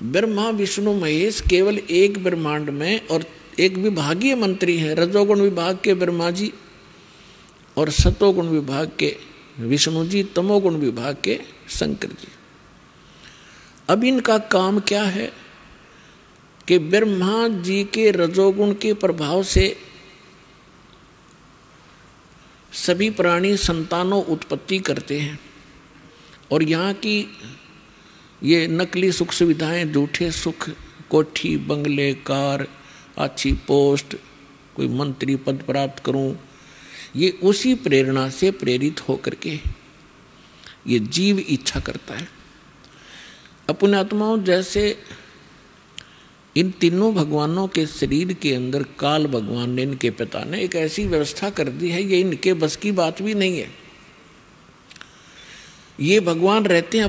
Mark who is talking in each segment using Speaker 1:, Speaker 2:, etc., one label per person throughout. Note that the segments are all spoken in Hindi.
Speaker 1: ब्रह्मा विष्णु महेश केवल एक ब्रह्मांड में, और एक विभागीय मंत्री है, रजोगुण विभाग के ब्रह्मा जी और सतोगुण विभाग के विष्णु जी, तमोगुण विभाग के शंकर जी। अब इनका काम क्या है कि ब्रह्मा जी के रजोगुण के प्रभाव से सभी प्राणी संतानों उत्पत्ति करते हैं, और यहाँ की ये नकली सुख सुविधाएं, झूठे सुख, कोठी बंगले कार, अच्छी पोस्ट, कोई मंत्री पद प्राप्त करूं, ये उसी प्रेरणा से प्रेरित होकर के ये जीव इच्छा करता है। अपने आत्माओं, जैसे इन तीनों भगवानों के शरीर के अंदर काल भगवान ने, इनके पिता ने एक ऐसी व्यवस्था कर दी है, ये इनके बस की बात भी नहीं है। ये भगवान रहते हैं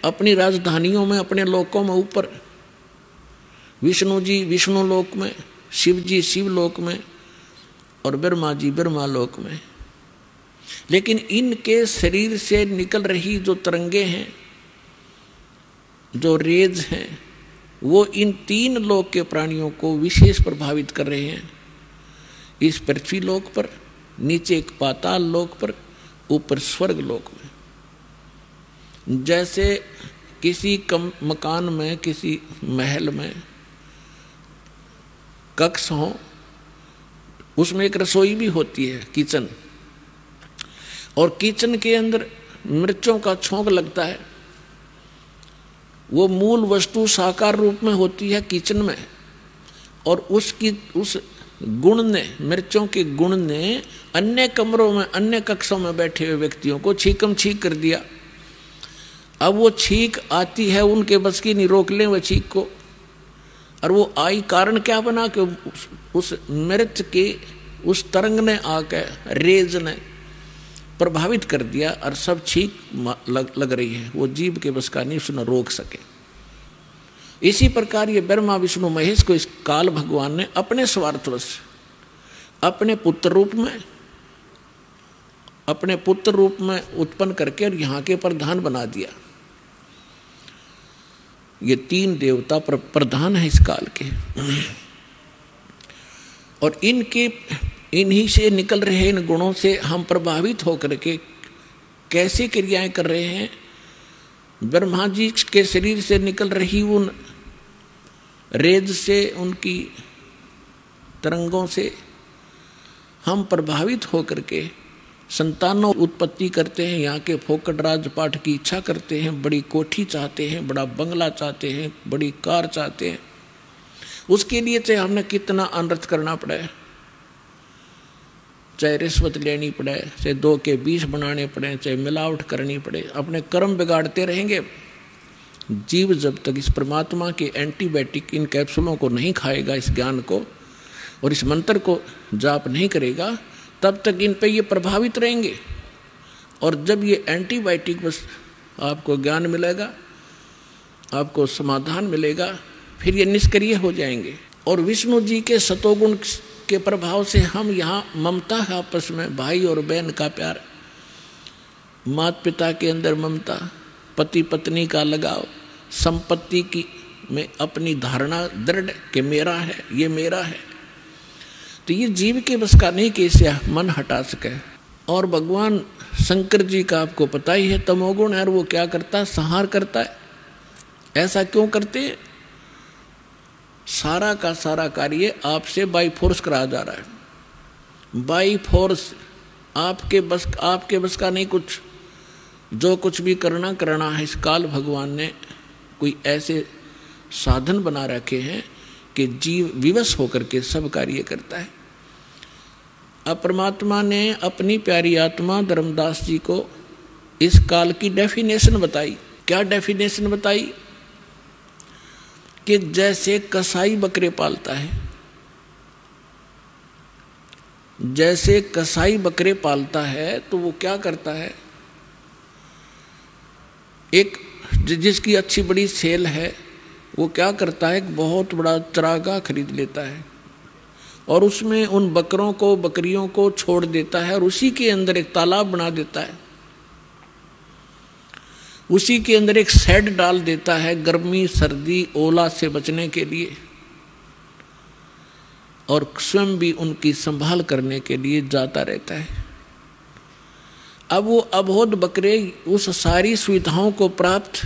Speaker 1: अपनी राजधानियों में, अपने लोकों में ऊपर, विष्णु जी विष्णु लोक में, शिव जी शिव लोक में, और ब्रह्मा जी ब्रह्मा लोक में। लेकिन इनके शरीर से निकल रही जो तरंगे हैं, जो रेज हैं, वो इन तीन लोक के प्राणियों को विशेष प्रभावित कर रहे हैं। इस पृथ्वी लोक पर, नीचे एक पाताल लोक पर, ऊपर स्वर्ग लोक में। जैसे किसी मकान में, किसी महल में कक्ष हो, उसमें एक रसोई भी होती है, किचन, और किचन के अंदर मिर्चों का छोंक लगता है। वो मूल वस्तु साकार रूप में होती है किचन में, और उस गुण ने, मिर्चों के गुण ने अन्य कमरों में, अन्य कक्षों में बैठे हुए व्यक्तियों को छीकम छीक कर दिया। अब वो छीक आती है, उनके बस की नहीं, रोक लें वह छीक को। और वो आई कारण क्या बना कि उस मिर्च के उस तरंग ने आकर, रेज ने प्रभावित कर दिया, और सब छीक लग रही है। वो जीव के बस का नहीं, उसने रोक सके। इसी प्रकार ये ब्रह्मा विष्णु महेश को इस काल भगवान ने अपने स्वार्थवश अपने पुत्र रूप में उत्पन्न करके और यहाँ के प्रधान बना दिया। ये तीन देवता प्रधान है इस काल के, और इन्हीं से निकल रहे इन गुणों से हम प्रभावित होकर के कैसे क्रियाएं कर रहे हैं। ब्रह्मा जी के शरीर से निकल रही उन रेज से, उनकी तरंगों से हम प्रभावित होकर के संतानों उत्पत्ति करते हैं, यहाँ के फोकट राजपाट की इच्छा करते हैं, बड़ी कोठी चाहते हैं, बड़ा बंगला चाहते हैं, बड़ी कार चाहते हैं। उसके लिए चाहे हमने कितना अनर्थ करना पड़े, चाहे रिश्वत लेनी पड़े, चाहे 2 के 20 बनाने पड़े, चाहे मिलावट करनी पड़े, अपने कर्म बिगाड़ते रहेंगे। जीव जब तक इस परमात्मा के एंटीबायोटिक इन कैप्सूलों को नहीं खाएगा, इस ज्ञान को और इस मंत्र को जाप नहीं करेगा, तब तक इन पे ये प्रभावित रहेंगे। और जब ये एंटीबायोटिक बस आपको ज्ञान मिलेगा, आपको समाधान मिलेगा, फिर ये निष्क्रिय हो जाएंगे। और विष्णु जी के सतोगुण के प्रभाव से हम यहाँ ममता है आपस में, भाई और बहन का प्यार, माता पिता के अंदर ममता, पति पत्नी का लगाव, संपत्ति की में अपनी धारणा दृढ़ कि मेरा है, ये मेरा है। तो ये जीव के बस का नहीं कि इसे मन हटा सके। और भगवान शंकर जी का आपको पता ही है, तमोगुण है, और वो क्या करता है, संहार करता है। ऐसा क्यों करते हैं? सारा का सारा कार्य आपसे बाई फोर्स कराया जा रहा है, बाई फोर्स। आपके बस का नहीं कुछ, जो कुछ भी करना है। इस काल भगवान ने कोई ऐसे साधन बना रखे हैं कि जीव विवश होकर के सब कार्य करता है। अब परमात्मा ने अपनी प्यारी आत्मा धर्मदास जी को इस काल की डेफिनेशन बताई। क्या डेफिनेशन बताई? कि जैसे कसाई बकरे पालता है, जैसे कसाई बकरे पालता है, तो वो क्या करता है, एक जिसकी अच्छी बड़ी सेल है, वो क्या करता है, एक बहुत बड़ा चरागाह खरीद लेता है और उसमें उन बकरों को, बकरियों को छोड़ देता है, और उसी के अंदर एक तालाब बना देता है। उसी के अंदर एक शेड डाल देता है गर्मी सर्दी ओला से बचने के लिए, और स्वयं भी उनकी संभाल करने के लिए जाता रहता है। अब वो अबोध बकरे उस सारी सुविधाओं को प्राप्त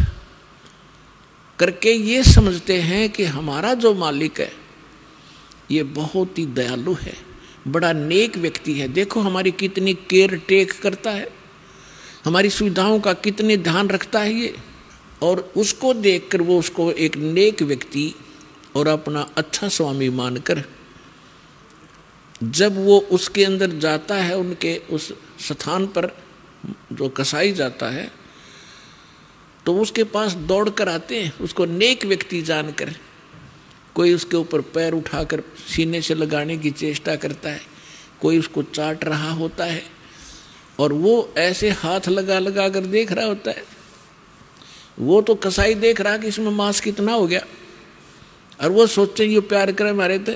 Speaker 1: करके ये समझते हैं कि हमारा जो मालिक है ये बहुत ही दयालु है, बड़ा नेक व्यक्ति है, देखो हमारी कितनी केयर टेक करता है, हमारी सुविधाओं का कितने ध्यान रखता है ये। और उसको देखकर वो उसको एक नेक व्यक्ति और अपना अच्छा स्वामी मानकर जब वो उसके अंदर जाता है, उनके उस स्थान पर जो कसाई जाता है, तो उसके पास दौड़ कर आते हैं उसको नेक व्यक्ति जानकर। कोई उसके ऊपर पैर उठाकर सीने से लगाने की चेष्टा करता है, कोई उसको चाट रहा होता है, और वो ऐसे हाथ लगा लगा कर देख रहा होता है। वो तो कसाई देख रहा कि इसमें मांस कितना हो गया, और वो सोचे ये प्यार करे मारे थे।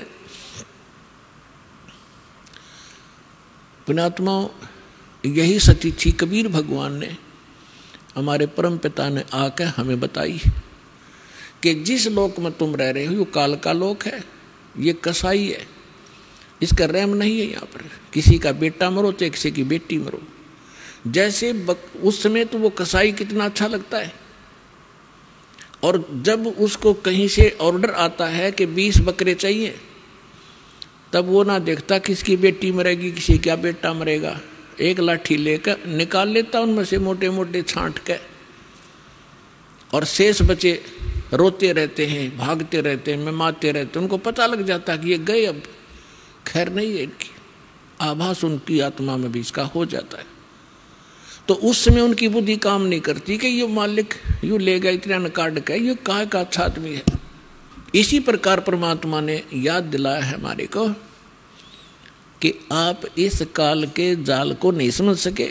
Speaker 1: पुण्यात्मा, यही सती थी कबीर भगवान ने, हमारे परम पिता ने आकर हमें बताई कि जिस लोक में तुम रह रहे हो ये काल का लोक है, ये कसाई है, इसका रहम नहीं है। यहाँ पर किसी का बेटा मरो तो किसी की बेटी मरो। जैसे उस समय तो वो कसाई कितना अच्छा लगता है, और जब उसको कहीं से ऑर्डर आता है कि 20 बकरे चाहिए, तब वो ना देखता किसकी बेटी मरेगी किसी का बेटा मरेगा, एक लाठी लेकर निकाल लेता उनमें से मोटे मोटे छांट के, और शेष बचे रोते रहते हैं, भागते रहते हैं, मिमाते रहते हैं। उनको पता लग जाता कि ये गए, अब खैर नहीं है इनकी, आभास उनकी आत्मा में भी इसका हो जाता है। तो उस समय उनकी बुद्धि काम नहीं करती कि ये मालिक यूँ ले गया इतना न काट के, ये काहे का अच्छा आदमी है। इसी प्रकार परमात्मा ने याद दिलाया है हमारे को कि आप इस काल के जाल को नहीं समझ सके,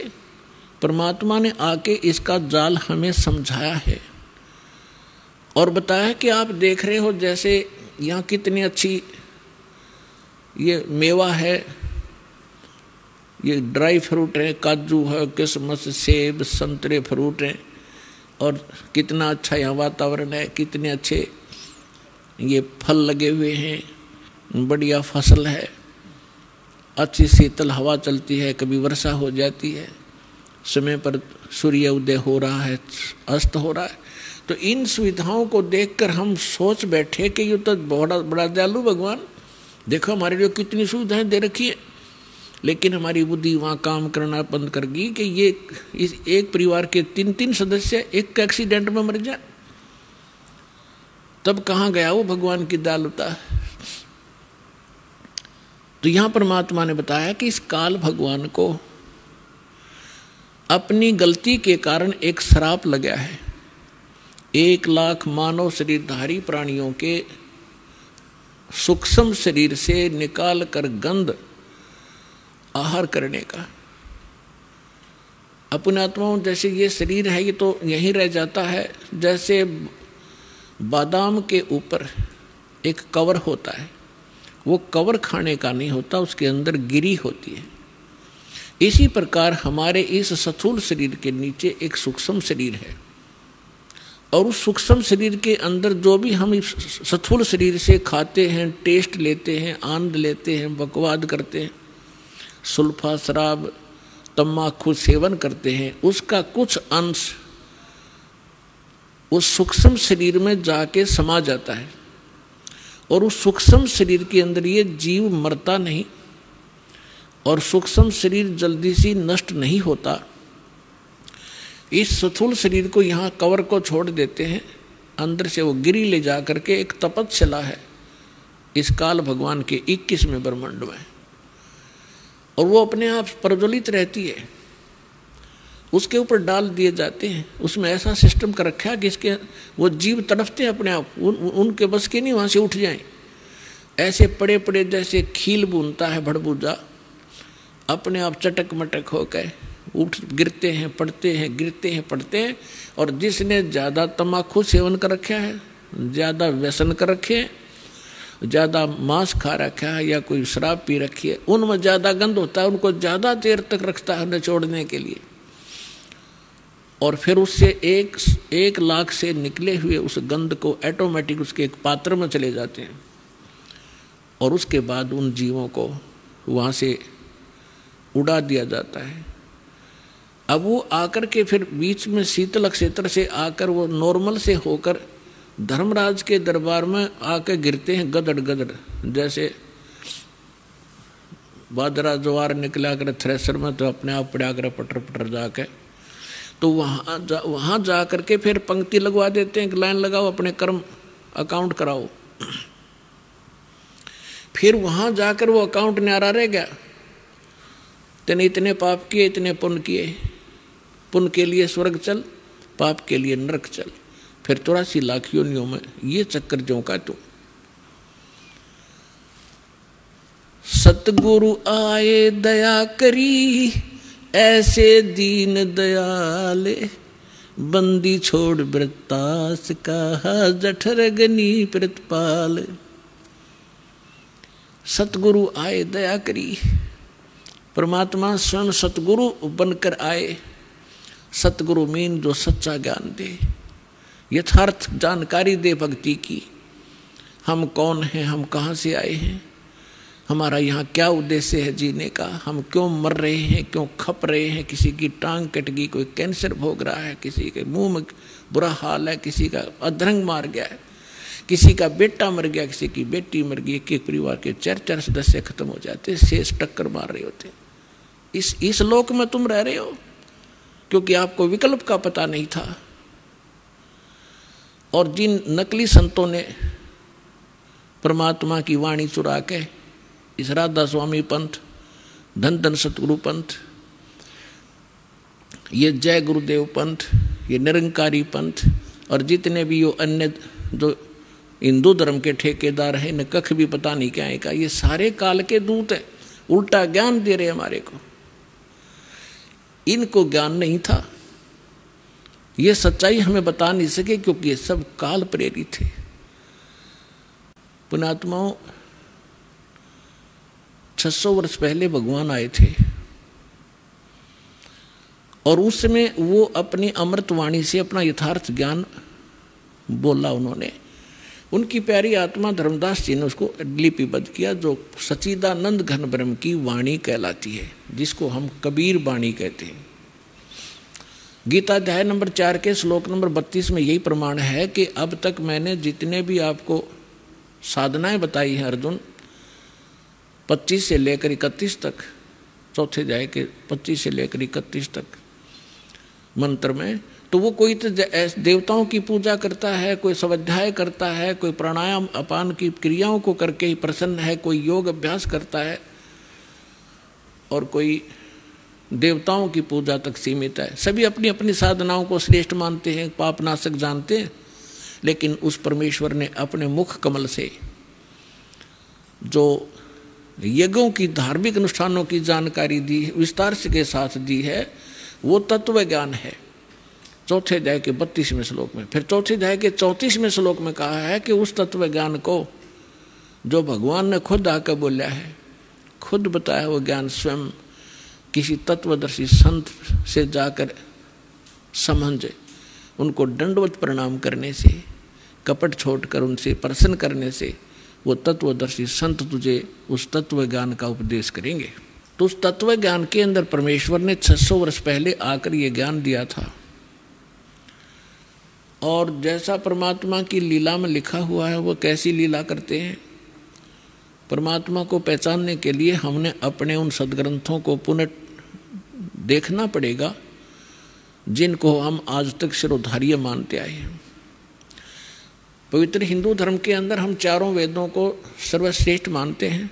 Speaker 1: परमात्मा ने आके इसका जाल हमें समझाया है और बताया कि आप देख रहे हो जैसे यहाँ कितनी अच्छी ये मेवा है, ये ड्राई फ्रूट है, काजू है, किशमिश, सेब, संतरे फ्रूट हैं, और कितना अच्छा यहाँ वातावरण है, कितने अच्छे ये फल लगे हुए हैं, बढ़िया फसल है, अच्छी शीतल हवा चलती है, कभी वर्षा हो जाती है, समय पर सूर्य उदय हो रहा है, अस्त हो रहा है। तो इन सुविधाओं को देखकर हम सोच बैठे कि ये तो बड़ा दयालु भगवान, देखो हमारे लिए कितनी सुविधाएं दे रखी है। लेकिन हमारी बुद्धि वहाँ काम करना बंद कर गई कि ये इस एक परिवार के 3-3 सदस्य एक एक्सीडेंट में मर जाए, तब कहाँ गया वो भगवान की दयालुता। तो यहाँ परमात्मा ने बताया कि इस काल भगवान को अपनी गलती के कारण एक श्राप लगा है। 1 लाख मानव शरीरधारी प्राणियों के सूक्ष्म शरीर से निकाल कर गंध आहार करने का। अपने आत्माओं जैसे ये शरीर है ये तो यहीं रह जाता है, जैसे बादाम के ऊपर एक कवर होता है, वो कवर खाने का नहीं होता, उसके अंदर गिरी होती है। इसी प्रकार हमारे इस स्थूल शरीर के नीचे एक सूक्ष्म शरीर है, और उस सूक्ष्म शरीर के अंदर जो भी हम इस स्थूल शरीर से खाते हैं, टेस्ट लेते हैं, आनंद लेते हैं, बकवाद करते हैं, सुल्फा शराब तम्बाकू सेवन करते हैं, उसका कुछ अंश उस सूक्ष्म शरीर में जाके समा जाता है, और उस सूक्ष्म शरीर के अंदर ये जीव मरता नहीं, और सूक्ष्म शरीर जल्दी से नष्ट नहीं होता। इस स्थूल शरीर को यहाँ कवर को छोड़ देते हैं, अंदर से वो गिरी ले जा करके एक तपस्या है इस काल भगवान के 21वें ब्रह्मांड में, और वो अपने आप प्रज्वलित रहती है, उसके ऊपर डाल दिए जाते हैं। उसमें ऐसा सिस्टम कर रखा है कि इसके वो जीव तड़पते हैं अपने आप, उनके बस के नहीं वहाँ से उठ जाएं। ऐसे पड़े पड़े जैसे खील बुनता है भड़बूजा, अपने आप चटक मटक होकर उठ गिरते हैं, पड़ते हैं, गिरते हैं, पड़ते हैं। और जिसने ज़्यादा तम्बाकू सेवन कर रखा है, ज़्यादा व्यसन कर रखे हैं, ज़्यादा मांस खा रखा है या कोई शराब पी रखी है, उनमें ज़्यादा गंध होता है, उनको ज़्यादा देर तक रखता है निचोड़ने के लिए। और फिर उससे एक लाख से निकले हुए उस गंध को ऑटोमेटिक उसके एक पात्र में चले जाते हैं और उसके बाद उन जीवों को वहाँ से उड़ा दिया जाता है। अब वो आकर के फिर बीच में शीतल क्षेत्र से आकर वो नॉर्मल से होकर धर्मराज के दरबार में आकर गिरते हैं गदड़ गदड़, जैसे बादरा ज्वार निकला कर थ्रेसर में तो अपने आप पड़ा कर पटर पटर जाके, तो वहाँ जा करके फिर पंक्ति लगवा देते हैं कि लाइन लगाओ, अपने कर्म अकाउंट कराओ। फिर वहाँ जाकर वो अकाउंट न्यारा रह गया, तेने इतने पाप किए, इतने पुण्य किए, पुण्य के लिए स्वर्ग चल, पाप के लिए नरक चल, फिर 83 लाख योनियों में ये चक्कर जो का तू। सतगुरु आए दया करी, ऐसे दीन दयाले, बंदी छोड़ वृत्तास कहा, जठर गनी प्रतिपाल। सतगुरु आए दया करी, परमात्मा स्वयं सतगुरु बनकर आए। सतगुरु मीन जो सच्चा ज्ञान दे, यथार्थ जानकारी दे भक्ति की। हम कौन हैं, हम कहाँ से आए हैं, हमारा यहाँ क्या उद्देश्य है जीने का, हम क्यों मर रहे हैं, क्यों खप रहे हैं। किसी की टांग कट गई, कोई कैंसर भोग रहा है, किसी के मुंह में बुरा हाल है, किसी का अधरंग मार गया है, किसी का बेटा मर गया, किसी की बेटी मर गई। एक परिवार के 4 सदस्य खत्म हो जाते, शेष टक्कर मार रहे होते। इस लोक में तुम रह रहे हो क्योंकि आपको विकल्प का पता नहीं था। और जिन नकली संतों ने परमात्मा की वाणी चुरा के इस राधा स्वामी पंथ, धन धन सतगुरु पंथ, ये जय गुरुदेव पंथ, ये निरंकारी पंथ और जितने भी यो अन्य जो हिंदू धर्म के ठेकेदार हैं, इन्हें कख भी पता नहीं क्या है का, ये सारे काल के दूत हैं, उल्टा ज्ञान दे रहे हमारे को। इनको ज्ञान नहीं था, ये सच्चाई हमें बता नहीं सके क्योंकि ये सब काल प्रेरित थे। पुण्यात्माओं, 600 वर्ष पहले भगवान आए थे और उस समय वो अपनी अमृतवाणी से अपना यथार्थ ज्ञान बोला उन्होंने। उनकी प्यारी आत्मा धर्मदास जी ने उसको लिपिबद्ध किया, जो सच्चिदानंद घन ब्रह्म की वाणी कहलाती है, जिसको हम कबीर वाणी कहते हैं। गीता अध्याय नंबर 4 के श्लोक नंबर 32 में यही प्रमाण है कि अब तक मैंने जितने भी आपको साधनाएं बताई हैं अर्जुन, 25 से लेकर 31 तक, चौथे अध्याय के 25 से लेकर 31 तक मंत्र में, तो वो कोई तो देवताओं की पूजा करता है, कोई स्वाध्याय करता है, कोई प्राणायाम अपान की क्रियाओं को करके ही प्रसन्न है, कोई योग अभ्यास करता है और कोई देवताओं की पूजा तक सीमित है। सभी अपनी अपनी साधनाओं को श्रेष्ठ मानते हैं, पापनाशक जानते हैं, लेकिन उस परमेश्वर ने अपने मुख कमल से जो यज्ञों की धार्मिक अनुष्ठानों की जानकारी दी, विस्तार के साथ दी है, वो तत्व ज्ञान है। चौथे अध्याय के 32वें श्लोक में, फिर चौथे अध्याय के 34वें श्लोक में कहा है कि उस तत्व ज्ञान को जो भगवान ने खुद आकर बोला है, खुद बताया वो ज्ञान स्वयं किसी तत्वदर्शी संत से जाकर समझे, उनको दंडवत प्रणाम करने से, कपट छोड़कर उनसे प्रसन्न करने से वो तत्वदर्शी संत तुझे उस तत्व ज्ञान का उपदेश करेंगे। तो उस तत्व ज्ञान के अंदर परमेश्वर ने 600 वर्ष पहले आकर ये ज्ञान दिया था। और जैसा परमात्मा की लीला में लिखा हुआ है, वो कैसी लीला करते हैं, परमात्मा को पहचानने के लिए हमने अपने उन सदग्रंथों को पुनः देखना पड़ेगा, जिनको हम आज तक शिरोधार्य मानते आए हैं। पवित्र हिंदू धर्म के अंदर हम चारों वेदों को सर्वश्रेष्ठ मानते हैं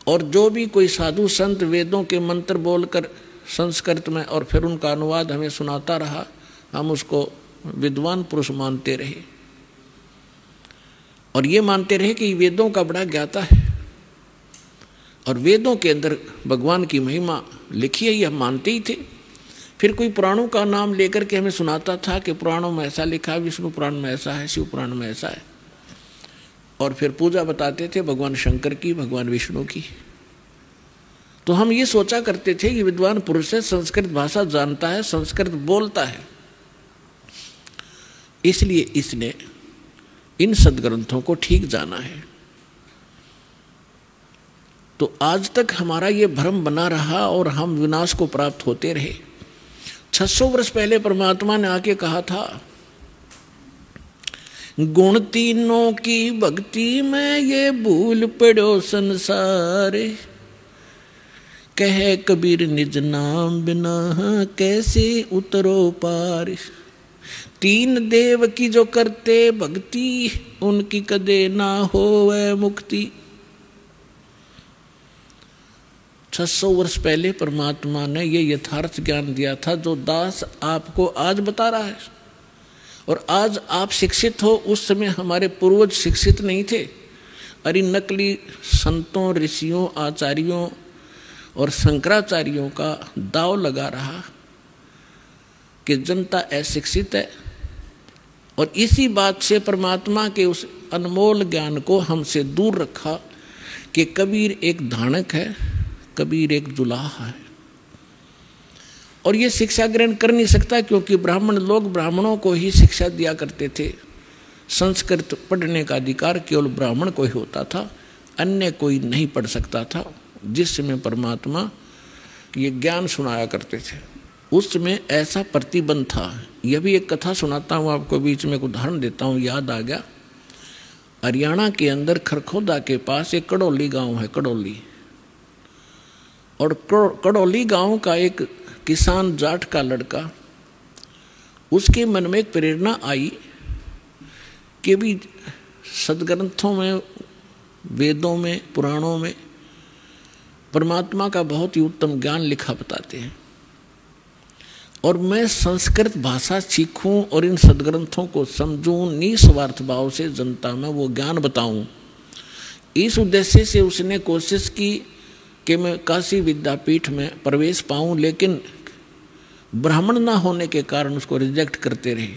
Speaker 1: और जो भी कोई साधु संत वेदों के मंत्र बोलकर संस्कृत में और फिर उनका अनुवाद हमें सुनाता रहा, हम उसको विद्वान पुरुष मानते रहे और ये मानते रहे कि वेदों का बड़ा ज्ञाता है और वेदों के अंदर भगवान की महिमा लिखी है, ये हम मानते ही थे। फिर कोई पुराणों का नाम लेकर के हमें सुनाता था कि पुराणों में ऐसा लिखा है, विष्णु पुराण में ऐसा है, शिव पुराण में ऐसा है, और फिर पूजा बताते थे भगवान शंकर की, भगवान विष्णु की। तो हम ये सोचा करते थे कि विद्वान पुरुष है, संस्कृत भाषा जानता है, संस्कृत बोलता है, इसलिए इसने इन सदग्रंथों को ठीक जाना है। तो आज तक हमारा ये भ्रम बना रहा और हम विनाश को प्राप्त होते रहे। 600 वर्ष पहले परमात्मा ने आके कहा था, गुण तीनों की भक्ति में ये भूल पड़ो संसार, कहे कबीर निज नाम बिना कैसे उतरो पार। तीन देव की जो करते भक्ति, उनकी कदे ना होवे मुक्ति। 600 वर्ष पहले परमात्मा ने ये यथार्थ ज्ञान दिया था जो दास आपको आज बता रहा है। और आज आप शिक्षित हो, उस समय हमारे पूर्वज शिक्षित नहीं थे। अरे नकली संतों, ऋषियों, आचार्यों और शंकराचार्यों का दाव लगा रहा कि जनता अशिक्षित है, और इसी बात से परमात्मा के उस अनमोल ज्ञान को हमसे दूर रखा कि कबीर एक धानक है, कबीर एक जुलाहा है, और ये शिक्षा ग्रहण कर नहीं सकता, क्योंकि ब्राह्मण लोग ब्राह्मणों को ही शिक्षा दिया करते थे। संस्कृत पढ़ने का अधिकार केवल ब्राह्मण को ही होता था, अन्य कोई नहीं पढ़ सकता था। जिस समय परमात्मा ये ज्ञान सुनाया करते थे, उस समय ऐसा प्रतिबंध था। यह भी एक कथा सुनाता हूँ आपको, बीच में एक उदाहरण देता हूँ, याद आ गया। हरियाणा के अंदर खरखोदा के पास एक कड़ौली गांव है, कड़ौली। और कड़ौली गांव का एक किसान जाट का लड़का, उसके मन में एक प्रेरणा आई कि भी सदग्रंथों में, वेदों में, पुराणों में परमात्मा का बहुत ही उत्तम ज्ञान लिखा बताते हैं, और मैं संस्कृत भाषा सीखूं और इन सदग्रंथों को समझूं, निस्वार्थ भाव से जनता में वो ज्ञान बताऊं। इस उद्देश्य से उसने कोशिश की कि मैं काशी विद्यापीठ में प्रवेश पाऊं, लेकिन ब्राह्मण ना होने के कारण उसको रिजेक्ट करते रहे।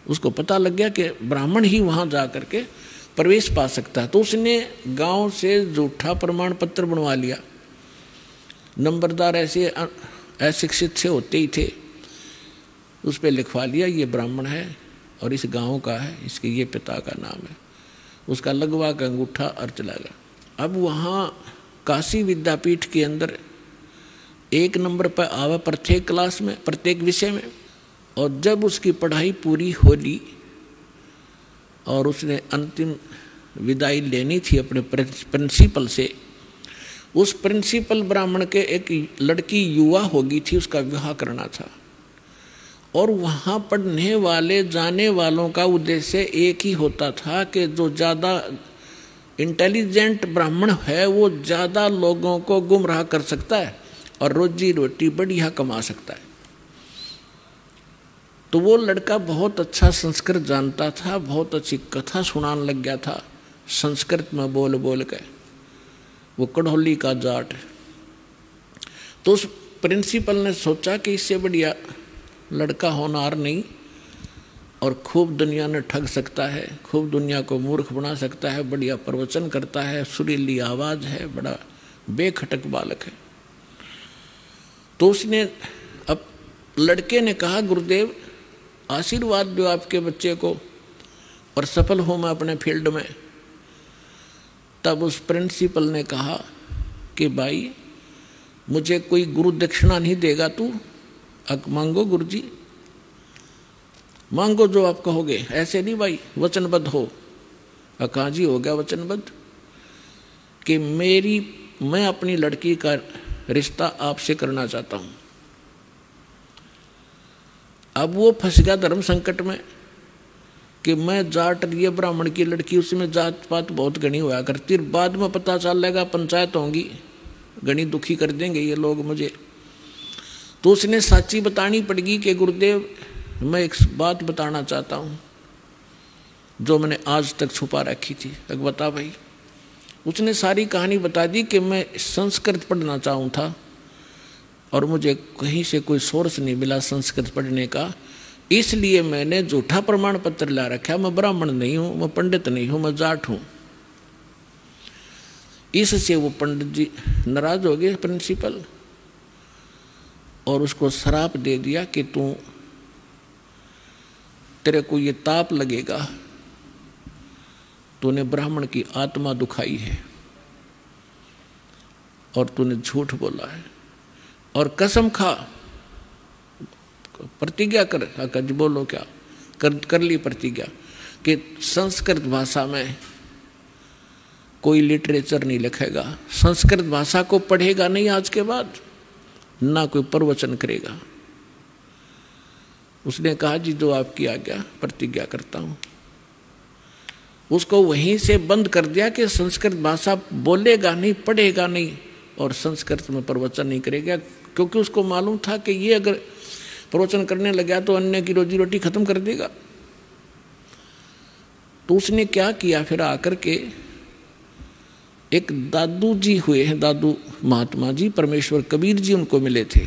Speaker 1: उसको पता लग गया कि ब्राह्मण ही वहां जा करके प्रवेश पा सकता है, तो उसने गांव से झूठा प्रमाण पत्र बनवा लिया। नंबरदार ऐसे अशिक्षित से होते ही थे, उस पर लिखवा लिया ये ब्राह्मण है और इस गांव का है, इसके ये पिता का नाम है। उसका लगवा का अंगूठा और चला गया। अब वहाँ काशी विद्यापीठ के अंदर 1 नंबर पर आवा प्रत्येक क्लास में, प्रत्येक विषय में। और जब उसकी पढ़ाई पूरी हो ली और उसने अंतिम विदाई लेनी थी अपने प्रिंसिपल से, उस प्रिंसिपल ब्राह्मण के एक लड़की युवा होगी थी, उसका विवाह करना था। और वहाँ पढ़ने वाले जाने वालों का उद्देश्य एक ही होता था कि जो ज़्यादा इंटेलिजेंट ब्राह्मण है वो ज़्यादा लोगों को गुमराह कर सकता है और रोजी रोटी बढ़िया कमा सकता है। तो वो लड़का बहुत अच्छा संस्कृत जानता था, बहुत अच्छी कथा सुनाने लग गया था संस्कृत में बोल बोल के। वो कड़ौली का जाट है। तो उस प्रिंसिपल ने सोचा कि इससे बढ़िया लड़का होनहार नहीं, और खूब दुनिया ने ठग सकता है, खूब दुनिया को मूर्ख बना सकता है, बढ़िया प्रवचन करता है, सुरीली आवाज़ है, बड़ा बेखटक बालक है। तो उसने, अब लड़के ने कहा गुरुदेव आशीर्वाद दो आपके बच्चे को और सफल हो मैं अपने फील्ड में। तब उस प्रिंसिपल ने कहा कि भाई मुझे कोई गुरु दक्षिणा नहीं देगा तू, मांगो गुरुजी, मांगो जो आप कहोगे, ऐसे नहीं भाई, वचनबद्ध हो। कहा जी हो गया वचनबद्ध कि मैं अपनी लड़की का रिश्ता आपसे करना चाहता हूं। अब वो फंस गया धर्म संकट में कि मैं जाट ये ब्राह्मण की लड़की, उसमें जात पात बहुत घनी हुआ करती, बाद में पता चल लेगा पंचायत होंगी, घनी दुखी कर देंगे ये लोग मुझे। तो उसने साची बतानी पड़ेगी कि गुरुदेव मैं एक बात बताना चाहता हूँ जो मैंने आज तक छुपा रखी थी। अब बता भाई। उसने सारी कहानी बता दी कि मैं संस्कृत पढ़ना चाहूँ था और मुझे कहीं से कोई सोर्स नहीं मिला संस्कृत पढ़ने का, इसलिए मैंने झूठा प्रमाण पत्र ला रखा। मैं ब्राह्मण नहीं हूँ, मैं पंडित नहीं हूँ, मैं जाट हूँ। इससे वो पंडित जी नाराज हो गए प्रिंसिपल, और उसको श्राप दे दिया कि तेरे को ये ताप लगेगा, तूने ब्राह्मण की आत्मा दुखाई है और तूने झूठ बोला है, और कसम खा, प्रतिज्ञा कर। कज बोलो क्या कर ली प्रतिज्ञा कि संस्कृत भाषा में कोई लिटरेचर नहीं लिखेगा, संस्कृत भाषा को पढ़ेगा नहीं आज के बाद, ना कोई प्रवचन करेगा। उसने कहा जी जो आपकी आज्ञा, प्रतिज्ञा करता हूं। उसको वहीं से बंद कर दिया कि संस्कृत भाषा बोलेगा नहीं, पढ़ेगा नहीं और संस्कृत में प्रवचन नहीं करेगा, क्योंकि उसको मालूम था कि ये अगर प्रवचन करने लगा तो अन्य की रोजी रोटी खत्म कर देगा। तो उसने क्या किया, फिर आकर के एक दादू जी हुए हैं, दादू महात्मा जी, परमेश्वर कबीर जी उनको मिले थे।